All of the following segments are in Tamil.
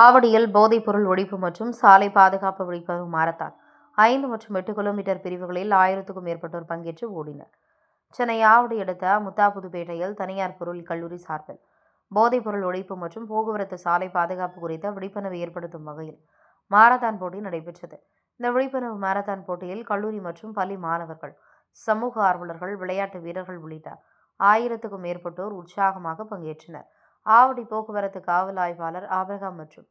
ஆவடியில் போதைப்பொருள் ஒழிப்பு மற்றும் சாலை பாதுகாப்பு விழிப்புணர்வு மாரத்தான் 5 மற்றும் 8 கிலோமீட்டர் பிரிவுகளில் 1000க்கும் மேற்பட்டோர் பங்கேற்று ஓடினர். சென்னை ஆவடி அடுத்த முத்தாபுதுப்பேட்டையில் தனியார் பொருள் கல்லூரி சார்பில் போதைப்பொருள் ஒழிப்பு மற்றும் போக்குவரத்து சாலை பாதுகாப்பு குறித்த விழிப்புணர்வு ஏற்படுத்தும் வகையில் மாரத்தான் போட்டி நடைபெற்றது. இந்த விழிப்புணர்வு மாரத்தான் போட்டியில் கல்லூரி மற்றும் பள்ளி மாணவர்கள், சமூக ஆர்வலர்கள், விளையாட்டு வீரர்கள் உள்ளிட்ட 1000க்கும் மேற்பட்டோர் உற்சாகமாக பங்கேற்றனர். ஆவடி போக்குவரத்து காவல் ஆய்வாளர் ஆபிரகாம் மற்றும்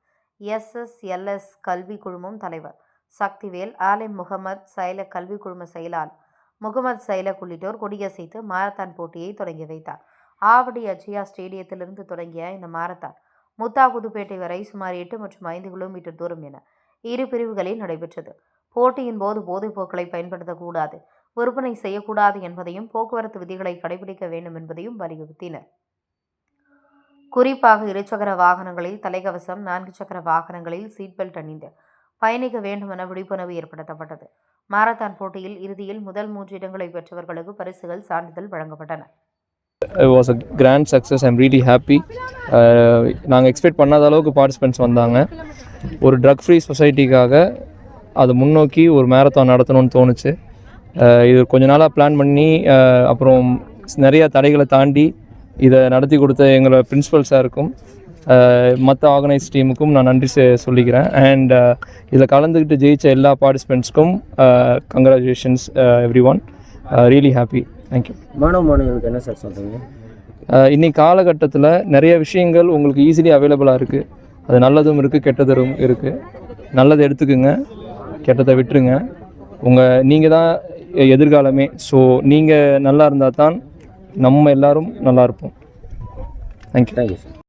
SSLS கல்வி குழுமம் தலைவர் சக்திவேல், ஆலிம் முகமது, சைலக் கல்வி குழும செயலாளர் முகமது சைலக் உள்ளிட்டோர் கொடியசைத்து மாரத்தான் போட்டியை தொடங்கி வைத்தார். ஆவடி அஜயா ஸ்டேடியத்திலிருந்து தொடங்கிய இந்த மாரத்தான் முத்தாபுதுப்பேட்டை வரை சுமார் 8 மற்றும் 5 கிலோமீட்டர் தூரம் என 2 பிரிவுகளில் நடைபெற்றது. போட்டியின் போது போதைப் பொருட்களை பயன்படுத்தக்கூடாது, விற்பனை செய்யக்கூடாது என்பதையும், போக்குவரத்து விதிகளை கடைபிடிக்க வேண்டும் என்பதையும் வலியுறுத்தினர். குறிப்பாக இருசக்கர வாகனங்களில் தலைக்கவசம், 4 சக்கர வாகனங்களில் சீட் பெல்ட் அணிந்து பயணிக்க வேண்டும் என விழிப்புணர்வு ஏற்படுத்தப்பட்டது. மாரத்தான் போட்டியில் இறுதியில் முதல் 3 இடங்களை பெற்றவர்களுக்கு பரிசுகள், சான்றிதழ் வழங்கப்பட்டன. It was a grand success. I'm really happy. நாங்கள் எக்ஸ்பெக்ட் பண்ணாத அளவுக்கு பார்ட்டிசிபென்ட்ஸ் வந்தாங்க. ஒரு ட்ரக் ஃப்ரீ சொசைட்டிக்காக அதை முன்னோக்கி ஒரு மேரத்தான் நடத்தணும்னு தோணுச்சு. இது கொஞ்ச நாளாக பிளான் பண்ணி அப்புறம் நிறையா தடைகளை தாண்டி இதை நடத்தி கொடுத்த எங்களோட பிரின்சிபல் சாருக்கும் மற்ற ஆர்கனைஸ் டீமுக்கும் நான் நன்றி சொல்லிக்கிறேன். அண்ட் இதில் கலந்துக்கிட்டு ஜெயித்த எல்லா பார்ட்டிசிபெண்ட்ஸ்க்கும் congratulations everyone. Really happy. Thank you. மாணவர்களுக்கு என்ன சார் சொல்கிறீங்க? இன்றைக்கி காலகட்டத்தில் நிறைய விஷயங்கள் உங்களுக்கு ஈஸிலி அவைலபிளாக இருக்குது. அது நல்லதும் இருக்குது, கெட்டதும் இருக்குது. நல்லதை எடுத்துக்குங்க, கெட்டதை விட்டுருங்க. நீங்கள் தான் எதிர்காலமே. ஸோ நீங்கள் நல்லா இருந்தால் தான் நம்ம எல்லோரும் நல்லா இருப்போம். தேங்க்யூ. Thank you sir.